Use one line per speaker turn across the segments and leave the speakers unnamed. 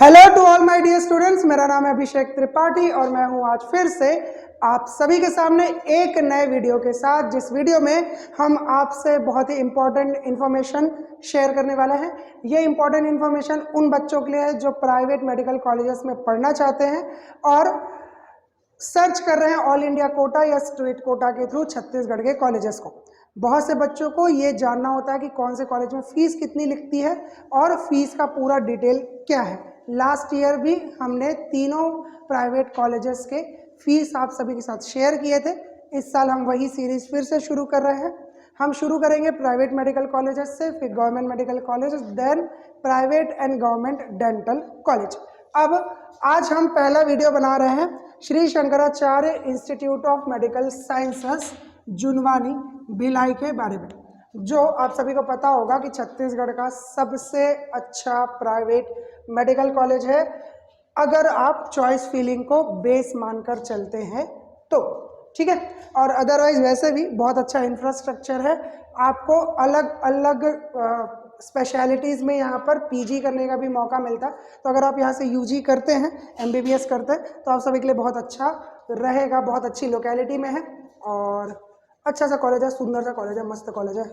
Hello to all my dear students, मेरा नाम है अभिषेक त्रिपाठी और मैं हूं आज फिर से आप सभी के सामने एक नए वीडियो के साथ, जिस वीडियो में हम आपसे बहुत ही इम्पोर्टेंट इन्फॉर्मेशन शेयर करने वाले हैं। ये इम्पोर्टेंट इन्फॉर्मेशन उन बच्चों के लिए है जो प्राइवेट मेडिकल कॉलेजेस में पढ़ना चाहते हैं और सर्च कर रहे हैं ऑल इंडिया कोटा या स्टेट कोटा के थ्रू छत्तीसगढ़ के कॉलेजेस को। बहुत से बच्चों को ये जानना होता है कि कौन से कॉलेज में फीस कितनी लगती है और फीस का पूरा डिटेल क्या है। लास्ट ईयर भी हमने तीनों प्राइवेट कॉलेजेस के फीस आप सभी के साथ शेयर किए थे। इस साल हम वही सीरीज फिर से शुरू कर रहे हैं। हम शुरू करेंगे प्राइवेट मेडिकल कॉलेजेस से, फिर government medical colleges, then private and government dental college. अब आज हम पहला वीडियो बना रहे हैं Shri Shankaracharya institute of medical sciences Junwani Bhilai के बारे में, जो आप सभी को पता होगा कि छत्तीसगढ़ का सबसे अच्छा प्राइवेट मेडिकल कॉलेज है अगर आप चॉइस फिलिंग को बेस मानकर चलते हैं तो, ठीक है। और अदरवाइज वैसे भी बहुत अच्छा इंफ्रास्ट्रक्चर है। आपको अलग अलग स्पेशलिटीज़ में यहाँ पर पीजी करने का भी मौका मिलता है। तो अगर आप यहाँ से यूजी करते हैं, एमबीबीएस करते हैं, तो आप सभी के लिए बहुत अच्छा रहेगा। बहुत अच्छी लोकेलिटी में है और अच्छा सा कॉलेज है, सुंदर सा कॉलेज है, मस्त कॉलेज है।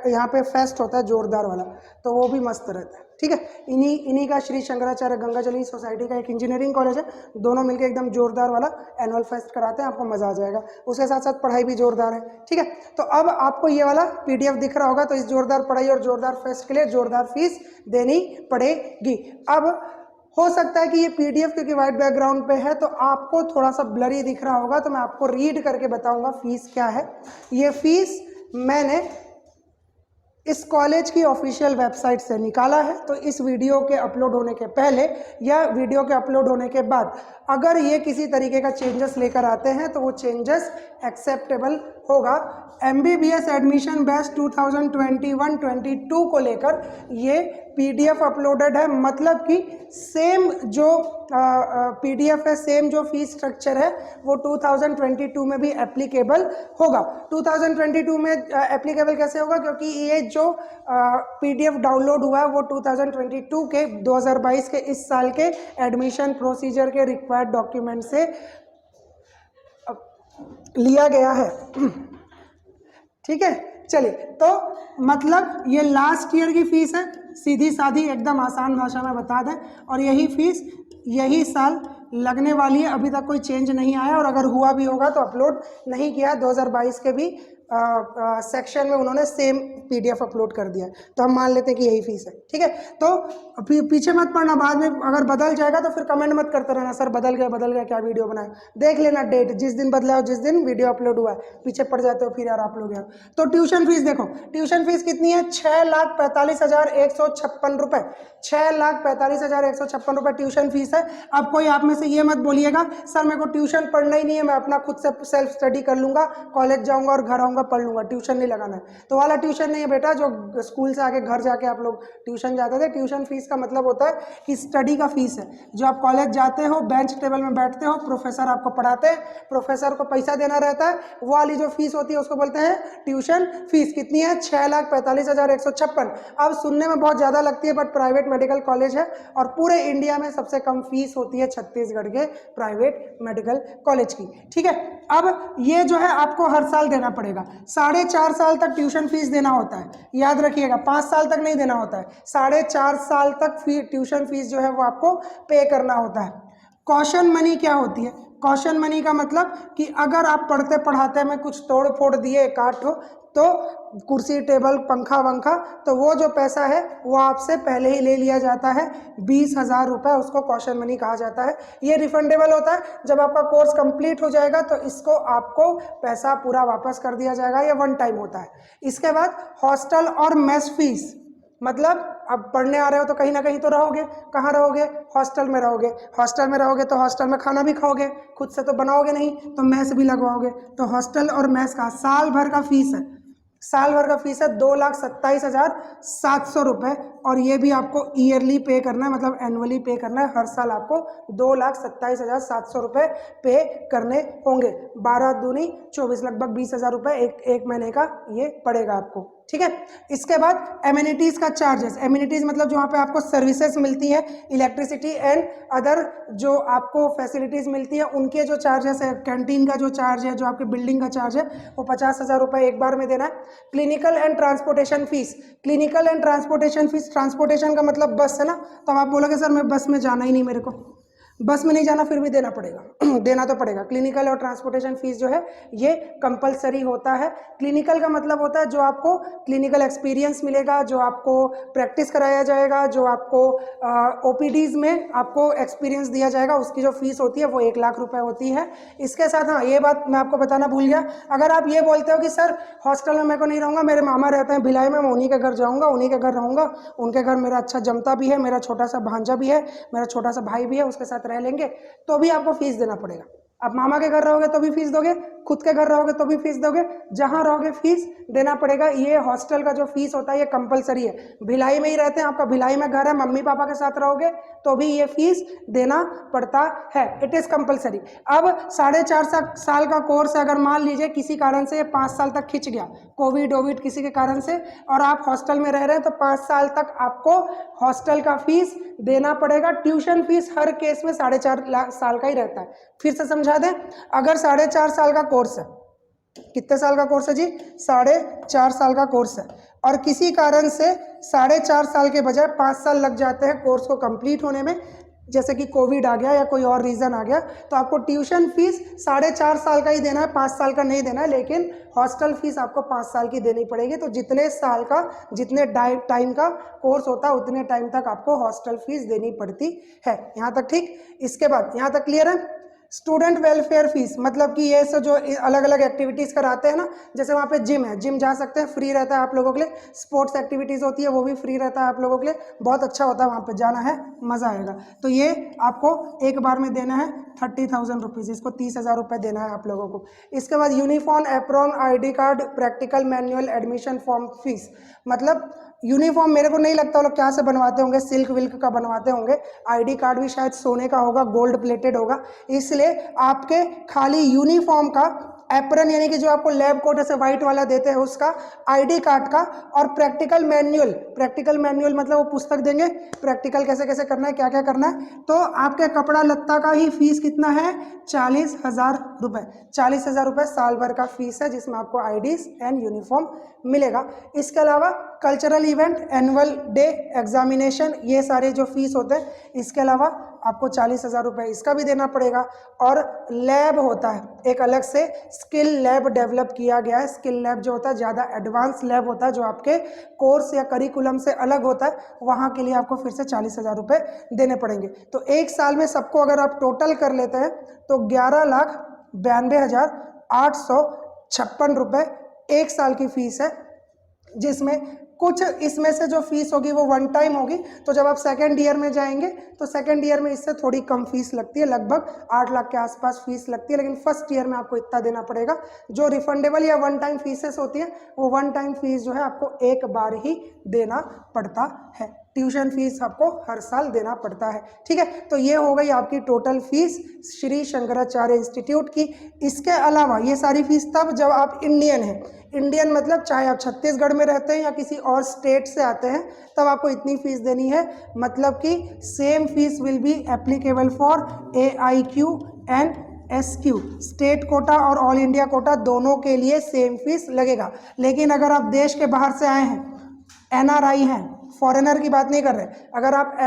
यहाँ पे फेस्ट होता है जोरदार वाला, तो वो भी मस्त रहता है, ठीक है। इन्हीं का श्री शंकराचार्य गंगाजली सोसाइटी का एक इंजीनियरिंग कॉलेज है। दोनों मिलकर एकदम जोरदार वाला एनुअल फेस्ट कराते हैं, आपको मज़ा आ जाएगा। उसके साथ साथ पढ़ाई भी जोरदार है, ठीक है। तो अब आपको ये वाला पीडीएफ दिख रहा होगा, तो इस जोरदार पढ़ाई और जोरदार फेस्ट के लिए जोरदार फीस देनी पड़ेगी। अब हो सकता है कि ये पीडीएफ क्योंकि वाइट बैकग्राउंड पे है तो आपको थोड़ा सा ब्लरी दिख रहा होगा, तो मैं आपको रीड करके बताऊंगा फीस क्या है। ये फीस मैंने इस कॉलेज की ऑफिशियल वेबसाइट से निकाला है। तो इस वीडियो के अपलोड होने के पहले या वीडियो के अपलोड होने के बाद अगर ये किसी तरीके का चेंजेस लेकर आते हैं तो वो चेंजेस एक्सेप्टेबल होगा। एमबीबीएस एडमिशन बैच 2021-22 को लेकर ये पीडीएफ अपलोडेड है। मतलब कि सेम जो पीडीएफ है, सेम जो फीस स्ट्रक्चर है वो 2022 में भी एप्लीकेबल होगा। 2022 में एप्लीकेबल कैसे होगा? क्योंकि ये जो पीडीएफ डाउनलोड हुआ है वो 2022 के 2022 के इस साल के एडमिशन प्रोसीजर के रिक्वायर्ड डॉक्यूमेंट से लिया गया है, ठीक है। चलिए, तो मतलब ये लास्ट ईयर की फीस है, सीधी सादी एकदम आसान भाषा में बता दें। और यही फीस यही साल लगने वाली है। अभी तक कोई चेंज नहीं आया और अगर हुआ भी होगा तो अपलोड नहीं किया। 2022 के भी सेक्शन में उन्होंने सेम पीडीएफ अपलोड कर दिया, तो हम मान लेते हैं कि यही फीस है, ठीक है। तो पीछे मत पड़ना, बाद में अगर बदल जाएगा तो फिर कमेंट मत करते रहना सर बदल गया क्या वीडियो बनाए। देख लेना डेट, जिस दिन बदला हो, जिस दिन वीडियो अपलोड हुआ है, पीछे पड़ जाते हो फिर यार आप लोग यार। तो ट्यूशन फीस देखो, ट्यूशन फीस कितनी है? 6,45,156 रुपये। 6,45,156 रुपये ट्यूशन फीस है। अब कोई आप में से ये मत बोलिएगा सर मेरे को ट्यूशन पढ़ना ही नहीं है, मैं अपना खुद से सेल्फ स्टडी कर लूंगा, कॉलेज जाऊंगा और घर आऊंगा पढ़ लूंगा, ट्यूशन नहीं लगाना है। तो वाला ट्यूशन नहीं है बेटा, जो स्कूल से आके घर जाके आप लोग ट्यूशन जाते थे। ट्यूशन फीस का मतलब होता है कि स्टडी का फीस है। जो आप कॉलेज जाते हो, बेंच टेबल में बैठते हो, प्रोफेसर आपको पढ़ाते हैं, प्रोफेसर को पैसा देना रहता है, वो वाली जो फीस होती है उसको बोलते हैं ट्यूशन फीस। कितनी है? 6,45,156। अब सुनने में बहुत ज़्यादा लगती है, बट प्राइवेट मेडिकल कॉलेज है और पूरे इंडिया में सबसे कम फीस होती है छत्तीसगढ़ के प्राइवेट मेडिकल कॉलेज की, ठीक है। अब ये जो है आपको हर साल देना पड़ेगा। 4.5 साल तक ट्यूशन फीस देना होता है, याद रखिएगा। 5 साल तक नहीं देना होता है, 4.5 साल तक ट्यूशन फीस जो है वो आपको पे करना होता है। कॉशन मनी क्या होती है? कॉशन मनी का मतलब कि अगर आप पढ़ते पढ़ाते में कुछ तोड़ फोड़ दिए, काट हो, तो कुर्सी टेबल पंखा वंखा, तो वो जो पैसा है वो आपसे पहले ही ले लिया जाता है। 20,000 रुपये, उसको कॉशन मनी कहा जाता है। ये रिफंडेबल होता है। जब आपका कोर्स कंप्लीट हो जाएगा तो इसको आपको पैसा पूरा वापस कर दिया जाएगा। ये वन टाइम होता है। इसके बाद हॉस्टल और मेस फीस, मतलब अब पढ़ने आ रहे हो तो कहीं ना कहीं तो रहोगे। कहाँ रहोगे? हॉस्टल में रहोगे। हॉस्टल में रहोगे तो हॉस्टल में खाना भी खाओगे, खुद से तो बनाओगे नहीं, तो मेस भी लगवाओगे। तो हॉस्टल और मेस का साल भर का फीस है, साल भर का फीस है 2,27,700 रुपये और ये भी आपको ईयरली पे करना है, मतलब एनुअली पे करना है। हर साल आपको 2,27,700 रुपये पे करने होंगे। 12 दूनी 24, लगभग 20,000 रुपये एक महीने का ये पड़ेगा आपको, ठीक है। इसके बाद एमिनिटीज़ का चार्जेस। एमिनिटीज़ मतलब जो वहाँ पे आपको सर्विसेज मिलती है, इलेक्ट्रिसिटी एंड अदर जो आपको फैसिलिटीज़ मिलती है, उनके जो चार्जेस है, कैंटीन का जो चार्ज है, जो आपकी बिल्डिंग का चार्ज है, वो 50,000 रुपये एक बार में देना है। Clinical and transportation fees. Clinical and transportation fees, transportation का मतलब बस है ना, तो आप बोलोगे सर मैं बस में जाना ही नहीं, मेरे को बस में नहीं जाना, फिर भी देना पड़ेगा देना तो पड़ेगा। क्लिनिकल और ट्रांसपोर्टेशन फीस जो है ये कंपलसरी होता है। क्लिनिकल का मतलब होता है जो आपको क्लिनिकल एक्सपीरियंस मिलेगा, जो आपको प्रैक्टिस कराया जाएगा, जो आपको ओपीडीज में आपको एक्सपीरियंस दिया जाएगा, उसकी जो फीस होती है वो 1,00,000 रुपये होती है। इसके साथ हाँ, ये बात मैं आपको बताना भूल गया, अगर आप ये बोलते हो कि सर हॉस्टल में मैं को नहीं रहूँगा, मेरे मामा रहते हैं भिलाई में, मैं उन्हीं के घर जाऊँगा, उन्हीं के घर रहूँगा, उनके घर मेरा अच्छा जमता भी है, मेरा छोटा सा भांजा भी है, मेरा छोटा सा भाई भी है, उसके साथ रह लेंगे, तो भी आपको फीस देना पड़ेगा। आप मामा के घर रहोगे तो भी फीस दोगे, खुद के घर रहोगे तो भी फीस दोगे, जहां रहोगे फीस देना पड़ेगा। ये हॉस्टल का जो फीस होता है ये कंपलसरी है। भिलाई में ही रहते हैं, आपका भिलाई में घर है, मम्मी पापा के साथ रहोगे तो भी ये फीस देना पड़ता है, इट इज कंपलसरी। अब 4.5 साल का कोर्स है, अगर मान लीजिए किसी कारण से ये 5 साल तक खिंच गया, कोविड ओविड किसी के कारण से, और आप हॉस्टल में रह रहे हैं, तो 5 साल तक आपको हॉस्टल का फीस देना पड़ेगा। ट्यूशन फीस हर केस में 4.5 साल का ही रहता है। फिर से समझा दें, अगर 4.5 साल का कोर्स है, कितने साल का कोर्स है जी? 4.5 साल का कोर्स है, और किसी कारण से 4.5 साल के बजाय 5 साल लग जाते हैं कोर्स को कंप्लीट होने में, जैसे कि कोविड आ गया या कोई और रीज़न आ गया, तो आपको ट्यूशन फीस 4.5 साल का ही देना है, 5 साल का नहीं देना है। लेकिन हॉस्टल फीस आपको 5 साल की देनी पड़ेगी। तो जितने साल का, जितने टाइम का कोर्स होता है, उतने टाइम तक आपको हॉस्टल फीस देनी पड़ती है। यहाँ तक ठीक? इसके बाद यहाँ तक क्लियर है? स्टूडेंट वेलफेयर फीस, मतलब कि ये सब जो अलग अलग एक्टिविटीज़ कराते हैं ना, जैसे वहाँ पे जिम है, जिम जा सकते हैं, फ्री रहता है आप लोगों के लिए। स्पोर्ट्स एक्टिविटीज़ होती है वो भी फ्री रहता है आप लोगों के लिए, बहुत अच्छा होता है, वहाँ पे जाना है, मज़ा आएगा। तो ये आपको एक बार में देना है 30,000 रुपीज़, इसको 30,000 रुपये देना है आप लोगों को। इसके बाद uniform, apron, ID card, practical manual, admission form fees. मतलब यूनिफॉर्म मेरे को नहीं लगता वो लोग क्या से बनवाते होंगे, सिल्क विल्क का बनवाते होंगे। ID कार्ड भी शायद सोने का होगा, गोल्ड प्लेटेड होगा, इसलिए आपके खाली यूनिफॉर्म का, एप्रन यानी कि जो आपको लैब कोट ऐसे व्हाइट वाला देते हैं उसका, ID कार्ड का, और प्रैक्टिकल मैनुअल। प्रैक्टिकल मैनुअल मतलब वो पुस्तक देंगे, प्रैक्टिकल कैसे कैसे करना है, क्या क्या करना है। तो आपके कपड़ा लत्ता का ही फीस कितना है? 40,000 रुपये। 40,000 रुपये साल भर का फीस है, जिसमें आपको IDs एंड यूनिफॉर्म मिलेगा। इसके अलावा cultural event, annual day, examination, ये सारे जो फीस होते हैं, इसके अलावा आपको 40,000 रुपये इसका भी देना पड़ेगा। और लैब होता है एक अलग से, स्किल लैब डेवलप किया गया है। स्किल लैब जो होता है ज़्यादा एडवांस लैब होता है, जो आपके कोर्स या करिकुलम से अलग होता है, वहाँ के लिए आपको फिर से 40,000 रुपये देने पड़ेंगे। तो एक साल में सबको अगर आप टोटल कर लेते हैं तो 11,92,856 रुपये एक साल की फीस है, जिसमें कुछ इसमें से जो फीस होगी वो वन टाइम होगी। तो जब आप सेकेंड ईयर में जाएंगे तो सेकेंड ईयर में इससे थोड़ी कम फीस लगती है, लगभग 8 लाख के आसपास फीस लगती है, लेकिन फर्स्ट ईयर में आपको इतना देना पड़ेगा। जो रिफंडेबल या वन टाइम फीसेस होती है, वो वन टाइम फीस जो है आपको एक बार ही देना पड़ता है। ट्यूशन फीस आपको हर साल देना पड़ता है, ठीक है। तो ये हो गई आपकी total fees Shri Shankaracharya institute की। इसके अलावा ये सारी फीस तब जब आप इंडियन हैं, इंडियन मतलब चाहे आप छत्तीसगढ़ में रहते हैं या किसी और स्टेट से आते हैं, तब आपको इतनी फीस देनी है। मतलब कि same fees will be applicable for AIQ and SQ, state quota और ऑल इंडिया कोटा, दोनों के लिए सेम फीस लगेगा। लेकिन अगर आप देश के बाहर से आए हैं, NRI हैं, फॉरेनर की बात नहीं कर रहे, अगर आप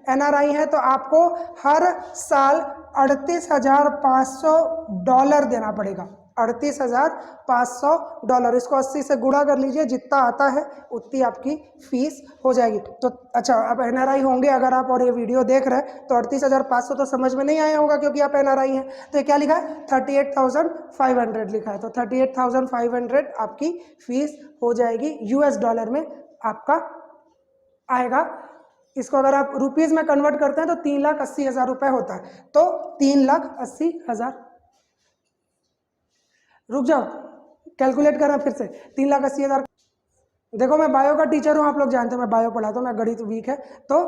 NRI हैं तो आपको हर साल $38,500 देना पड़ेगा। $38,500, इसको 80 से गुणा कर लीजिए, जितना आता है उतनी आपकी फीस हो जाएगी। तो अच्छा, अब NRI होंगे अगर आप और ये वीडियो देख रहे हैं तो 38,500 तो समझ में नहीं आया होगा क्योंकि आप NRI हैं। तो ये क्या लिखा है? 38,500 लिखा है। तो 38,500 आपकी फीस हो जाएगी, US डॉलर में आपका आएगा। इसको अगर आप रुपीज़ में कन्वर्ट करते हैं तो 3,80,000 रुपये होता है। तो 3,80,000, रुक जाओ कैलकुलेट करना फिर से, 3,80,000 देखो मैं बायो का टीचर हूँ, आप लोग जानते हो मैं बायो पढ़ाता हूँ, मैं गणित वीक है, तो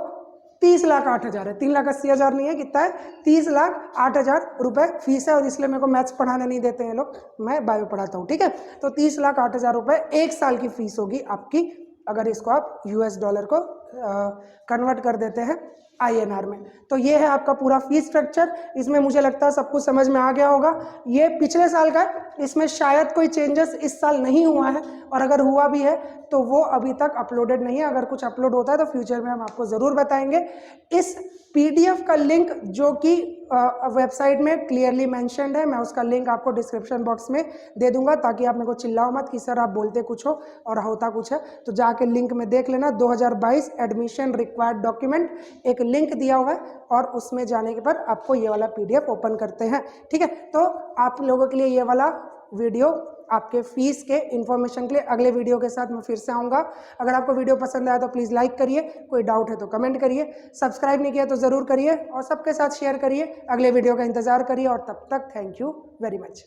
30,08,000 है, 3,80,000 नहीं है, कितना है 30,08,000 रुपए फीस है, और इसलिए मेरे को मैथ्स पढ़ाने नहीं देते हैं लोग, मैं बायो पढ़ाता हूँ, ठीक है। तो 30,08,000 रुपए 1 साल की फीस होगी आपकी, अगर इसको आप US डॉलर को कन्वर्ट कर देते हैं INR में। तो ये है आपका पूरा फीस स्ट्रक्चर। इसमें मुझे लगता है सब कुछ समझ में आ गया होगा। ये पिछले साल का है, इसमें शायद कोई चेंजेस इस साल नहीं हुआ है, और अगर हुआ भी है तो वो अभी तक अपलोडेड नहीं है। अगर कुछ अपलोड होता है तो फ्यूचर में हम आपको ज़रूर बताएंगे। इस PDF का लिंक जो कि वेबसाइट में क्लियरली मेंशन्ड है, मैं उसका लिंक आपको डिस्क्रिप्शन बॉक्स में दे दूंगा, ताकि आप मेरे को चिल्लाओ मत कि सर आप बोलते कुछ हो और होता कुछ है। तो जाके लिंक में देख लेना, 2022 एडमिशन रिक्वायर्ड डॉक्यूमेंट एक लिंक दिया हुआ है, और उसमें जाने के बाद आपको ये वाला PDF ओपन करते हैं, ठीक है। तो आप लोगों के लिए ये वाला वीडियो आपके फीस के इन्फॉर्मेशन के लिए, अगले वीडियो के साथ मैं फिर से आऊँगा। अगर आपको वीडियो पसंद आया तो प्लीज़ लाइक करिए, कोई डाउट है तो कमेंट करिए, सब्सक्राइब नहीं किया तो ज़रूर करिए, और सबके साथ शेयर करिए। अगले वीडियो का इंतज़ार करिए, और तब तक थैंक यू वेरी मच।